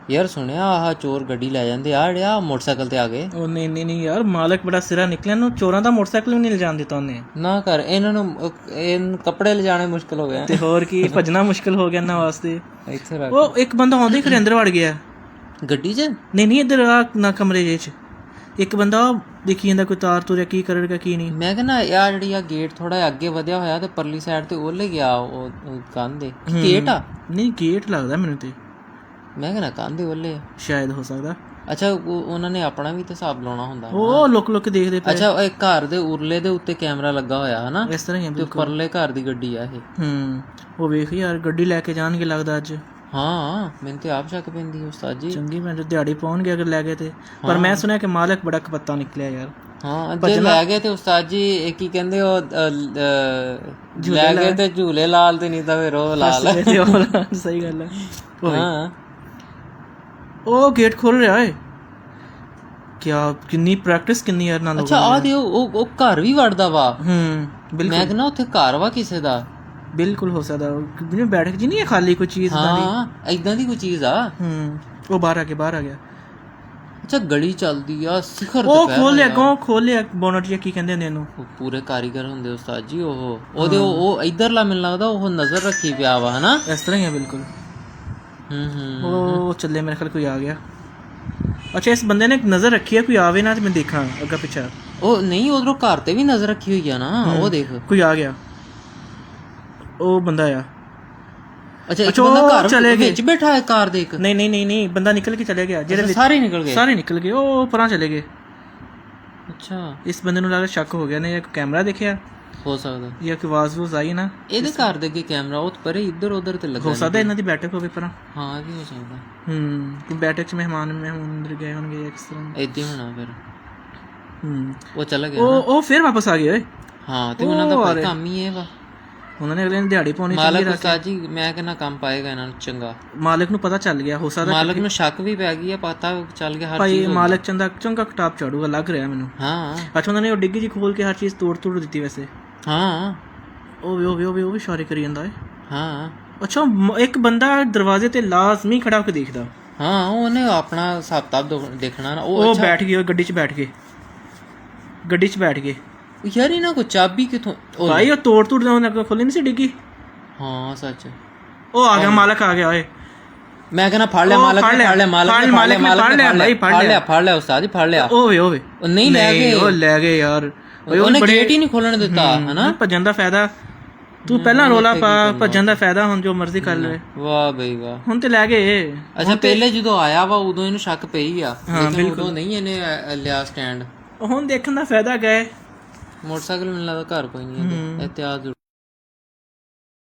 ਯਾਰ ਸੁਣਿਆ ਆਹ ਚੋਰ ਗੱਡੀ ਲੈ ਜਾਂਦੇ ਆ ਜਿਹੜਾ ਮੋਟਰਸਾਈਕਲ ਤੇ ਆ ਗਏ। ਉਹ ਨਹੀਂ ਯਾਰ, ਮਾਲਕ ਬੜਾ ਸਿਰਾ ਨਿਕਲਿਆ ਨੂੰ, ਚੋਰਾਂ ਦਾ ਮੋਟਰਸਾਈਕਲ ਵੀ ਨਹੀਂ ਲਿਜਾਣ ਦਿੱਤਾ ਉਹਨੇ। ਨਾ ਕਰ ਇਹਨਾਂ ਨੂੰ, ਕੱਪੜੇ ਲਿਜਾਣੇ ਮੁਸ਼ਕਿਲ ਹੋ ਗਏ ਤੇ ਹੋਰ ਕੀ, ਭੱਜਣਾ ਮੁਸ਼ਕਿਲ ਹੋ ਗਿਆ ਇਹਨਾਂ ਵਾਸਤੇ। ਇੱਥੇ ਰੱਖ। ਉਹ ਇੱਕ ਬੰਦਾ ਆਉਂਦੇ ਘਰੇ ਅੰਦਰ ਵੜ ਗਿਆ ਗੱਡੀ 'ਚ। ਨਹੀਂ ਇੱਧਰ ਆ ਨਾ ਕਮਰੇ 'ਚ ਇੱਕ ਬੰਦਾ ਦੇਖੀ ਜਾਂਦਾ, ਕੋਈ ਤਾਰ ਤੁਰਿਆ ਕੀ ਕਰੇਗਾ ਕੀ ਨਹੀਂ। ਮੈਂ ਕਹਿੰਦਾ ਯਾਰ ਜਿਹੜੀ ਆ ਗੇਟ ਥੋੜਾ ਅੱਗੇ ਵਧਿਆ ਹੋਇਆ ਤੇ ਪਰਲੀ ਸਾਈਡ ਤੇ ਉਹਲੇ ਗਿਆ ਉਹ ਕੰਧ ਦੇ ਗੇਟ ਆ। ਨਹੀਂ ਗੇਟ ਲੱਗਦਾ ਮੈਨੂੰ ਤੇ, ਮੈਂ ਕਹਿੰਦਾ ਕੰਧ ਦੇ ਉਹਲੇ ਸ਼ਾਇਦ ਹੋ ਸਕਦਾ। ਅੱਛਾ ਉਹਨਾਂ ਨੇ ਆਪਣਾ ਵੀ ਤੇ ਹਿਸਾਬ ਲਾਉਣਾ ਹੁੰਦਾ। ਉਹ ਲੁੱਕ ਦੇਖਦੇ ਪਏ। ਅੱਛਾ ਇਹ ਘਰ ਦੇ ਉਰਲੇ ਦੇ ਉੱਤੇ ਕੈਮਰਾ ਲੱਗਾ ਹੋਇਆ ਹਨਾ, ਇਸ ਤਰ੍ਹਾਂ ਹੀ ਤੇ ਪਰਲੇ ਘਰ ਦੀ ਗੱਡੀ ਆ ਇਹ। ਉਹ ਵੇਖ ਯਾਰ ਗੱਡੀ ਲੈ ਕੇ ਜਾਣਗੇ ਲੱਗਦਾ ਅੱਜ। ਹਾਂ ਮੈਨੂੰ ਤੇ ਆਪ ਸ਼ੱਕ ਪੈਂਦੀ ਉਸਤਾਦ ਜੀ। ਚੰਗੀ ਮੈਂ ਦਿਹਾੜੀ ਪਾਉਣਗੇ ਅਗਰ ਲੈ ਗਏ ਤੇ। ਪਰ ਮੈਂ ਸੁਣਿਆ ਕਿ ਮਾਲਕ ਬੜਾ ਕਪੱਤਾ ਨਿਕਲਿਆ ਯਾਰ। ਹਾਂ ਜੇ ਲੈ ਗਏ ਤੇ ਉਸਤਾਦ ਜੀ ਇਹ ਕੀ ਕਹਿੰਦੇ ਉਹ ਲੈ ਗਏ ਤੇ ਝੂਲੇ ਲਾਲ ਤੇ ਨਹੀਂ ਤਾਂ ਫਿਰ ਉਹ ਲਾਲ। ਸਹੀ ਗੱਲ ਹੈ। ਹਾਂ ਉਹ ਗੇਟ ਖੋਲ ਰਿਹਾ ਏ ਕਿਆ, ਕਿੰਨੀ ਪ੍ਰੈਕਟਿਸ ਕਿੰਨੀ ਯਾਰ ਨਾਲ। ਅੱਛਾ ਆ ਦੇ ਉਹ ਘਰ ਵੀ ਵੜਦਾ ਵਾ। ਬਿਲਕੁਲ ਮੈਂ ਕਹਿੰਦਾ ਉੱਥੇ ਘਰ ਵਾ ਕਿਸੇ ਦਾ। ਬਿਲਕੁਲ ਹੋ ਸਕਦਾ ਬੈਠਕ ਜੀ ਨਹੀਂ ਹੈ ਖਾਲੀ ਕੋਈ ਚੀਜ਼। ਹਾਂ ਏਦਾਂ ਦੀ ਕੋਈ ਚੀਜ਼ ਆ। ਉਹ ਬਾਹਰ ਆ ਗਿਆ। ਅੱਛਾ ਗਲੀ ਚੱਲਦੀ ਆ ਸਿਖਰ ਤੇ। ਉਹ ਖੋਲਿਆ ਬੋਨਟ ਜਾਂ ਕੀ ਕਹਿੰਦੇ ਨੇ ਇਹਨੂੰ। ਪੂਰੇ ਕਾਰੀਗਰ ਹੁੰਦੇ ਉਸਤਾਦ ਜੀ ਉਹਦੇ ਉਹ ਇਧਰਲਾ ਮੈਨੂੰ ਲੱਗਦਾ ਉਹ ਨਜ਼ਰ ਰੱਖੀ ਪਿਆ ਵਾ ਹਨਾ। ਇਸ ਤਰ੍ਹਾਂ ਹੀ ਆ ਬਿਲਕੁਲ। ਉਹ ਚੱਲੇ ਮੇਰੇ ਖਿਆਲ ਕੋਈ ਆ ਗਿਆ। ਅੱਛਾ ਇਸ ਬੰਦੇ ਨੇ ਨਜ਼ਰ ਰੱਖੀ ਹੈ ਕੋਈ ਆਵੇ ਨਾ ਤੇ ਮੈਂ ਦੇਖਾਂ ਅੱਗਾ ਪਿੱਛਾ। ਉਹ ਨਹੀਂ ਉਧਰੋਂ ਘਰ ਤੇ ਵੀ ਨਜ਼ਰ ਰੱਖੀ ਹੋਈ ਆ ਨਾ। ਉਹ ਦੇਖ ਕੋਈ ਆ ਗਿਆ। ਉਹ ਬੰਦਾ ਆ। ਅੱਛਾ ਇੱਕ ਬੰਦਾ ਘਰ ਵਿੱਚ ਬੈਠਾ ਹੈ ਕਾਰ ਦੇ। ਇੱਕ ਨਹੀਂ ਬੰਦਾ ਨਿਕਲ ਕੇ ਚਲੇ ਗਿਆ। ਜਿਹੜੇ ਸਾਰੇ ਨਿਕਲ ਗਏ ਉਹ ਪਰਾਂ ਚਲੇ ਗਏ। ਅੱਛਾ ਇਸ ਬੰਦੇ ਨੂੰ ਲੱਗਦਾ ਸ਼ੱਕ ਹੋ ਗਿਆ ਨੇ, ਇੱਕ ਕੈਮਰਾ ਦੇਖਿਆ ਹੋ ਸਕਦਾ ਜਾਂ ਕੋਈ ਆਵਾਜ਼ ਆਈ ਨਾ ਇਹਦੇ ਘਰ ਦੇ ਅੱਗੇ ਕੈਮਰਾ ਉਹ ਪਰੇ ਇੱਧਰ ਉੱਧਰ ਤੇ ਲੱਗਾ ਹੋ ਸਕਦਾ। ਇਹਨਾਂ ਦੀ ਬੈਠਕ ਹੋਵੇ ਪਰਾਂ। ਹਾਂ ਇਹ ਵੀ ਹੋ ਸਕਦਾ। ਕੋਈ ਬੈਠਕ 'ਚ ਮਹਿਮਾਨ ਅੰਦਰ ਗਏ ਹੋਣਗੇ ਇਸ ਤਰ੍ਹਾਂ ਏਦਾਂ ਹੀ ਹੋਣਾ ਫਿਰ। ਉਹ ਚਲਾ ਗਿਆ ਉਹ ਫਿਰ ਵਾਪਸ ਆ ਗਏ ਓਏ। ਹਾਂ ਤੇ ਉਹਨਾਂ ਦਾ ਕੰਮ ਹੀ ਇਹ ਵਾ। ਉਹਨਾਂ ਨੇ ਅਗਲੇ ਨੇ ਦਿਹਾੜੀ ਪਾਉਣੀ ਮਾਲਕ ਉਸਤਾਦ ਜੀ ਮੈਂ ਕਹਿੰਦਾ ਕੰਮ ਪਾਏਗਾ ਇਹਨਾਂ ਨੂੰ ਚੰਗਾ। ਮਾਲਕ ਨੂੰ ਪਤਾ ਚੱਲ ਗਿਆ ਹੋ ਸਕਦਾ। ਮਾਲਕ ਨੂੰ ਸ਼ੱਕ ਵੀ ਪੈ ਗਈ ਆ, ਪਤਾ ਚੱਲ ਗਿਆ ਹਰ ਚੀਜ਼। ਮਾਲਕ ਚੰਗਾ ਕਿਤਾਬ ਚਾੜੂਗਾ ਲੱਗ ਰਿਹਾ ਮੈਨੂੰ। ਹਾਂ ਅੱਛਾ ਉਹਨਾਂ ਨੇ ਉਹ ਡਿੱਗੀ ਜੀ ਖੋਲ ਕੇ ਹਰ ਚੀਜ਼ ਤੋੜ ਦਿੱਤੀ ਵੈਸੇ। ਹਾਂ ਉਹ ਵੀ ਇਸ਼ਾਰੇ ਕਰੀ ਜਾਂਦਾ ਏ। ਹਾਂ ਅੱਛਾ ਇੱਕ ਬੰਦਾ ਦਰਵਾਜ਼ੇ ਤੇ ਲਾਜ਼ਮੀ ਖੜਾ ਹੋ ਕੇ ਦੇਖਦਾ। ਹਾਂ ਉਹਨੇ ਆਪਣਾ ਹਿਸਾਬ ਕਿਤਾਬ ਦੇਖਣਾ ਨਾ। ਉਹ ਬੈਠ ਗਏ ਗੱਡੀ 'ਚ ਬੈਠ ਗਏ ਯਾਰ ਇਹਨਾਂ ਕੋ ਚਾਬੀ ਕਿੱਥੋਂ ਭਾਈ? ਉਹ ਤੋੜ ਖੋਲੀ ਨਹੀਂ ਸੀ ਡਿੱਗੀ। ਹਾਂ ਸੱਚ ਉਹ ਆ ਗਿਆ, ਮਾਲਕ ਆ ਗਿਆ ਓਏ। ਮੈਂ ਕਹਿੰਦਾ ਫੜ ਲਿਆ ਮਾਲਕ ਫੜ ਲਿਆ ਉਸਤਾਦ ਜੀ ਫੜ ਲਿਆ। ਓਏ ਨਹੀਂ ਲੈ ਗਏ ਯਾਰ। ਉਹਨੇ ਗੇਟ ਹੀ ਨਹੀਂ ਖੋਲਣ ਦਿੱਤਾ ਹਨਾ। ਭੱਜਣ ਦਾ ਫਾਇਦਾ ਤੂੰ ਪਹਿਲਾਂ ਰੋਲਾ ਪਾ, ਭੱਜਣ ਦਾ ਫਾਇਦਾ ਹੁਣ ਜੋ ਮਰਜ਼ੀ ਕਰ ਲਵੇ। ਵਾਹ ਬਈ ਵਾਹ। ਹੁਣ ਤੇ ਲੈ ਗਏ। ਅੱਛਾ ਪਹਿਲੇ ਜਦੋਂ ਆਇਆ ਵਾ ਉਦੋਂ ਇਹਨੂੰ ਸ਼ੱਕ ਪਈ ਆ, ਉਦੋਂ ਨਹੀਂ ਇਹਨੇ ਲਿਆ ਸਟੈਂਡ। ਹੁਣ ਦੇਖਣ ਦਾ ਫਾਇਦਾ ਗਏ। ਮੋਟਰਸਾਈਕਲ ਮੈਨੂੰ ਲੱਗਦਾ ਘਰ ਕੋਈ ਨਹੀਂ। ਇਤਿਹਾਸ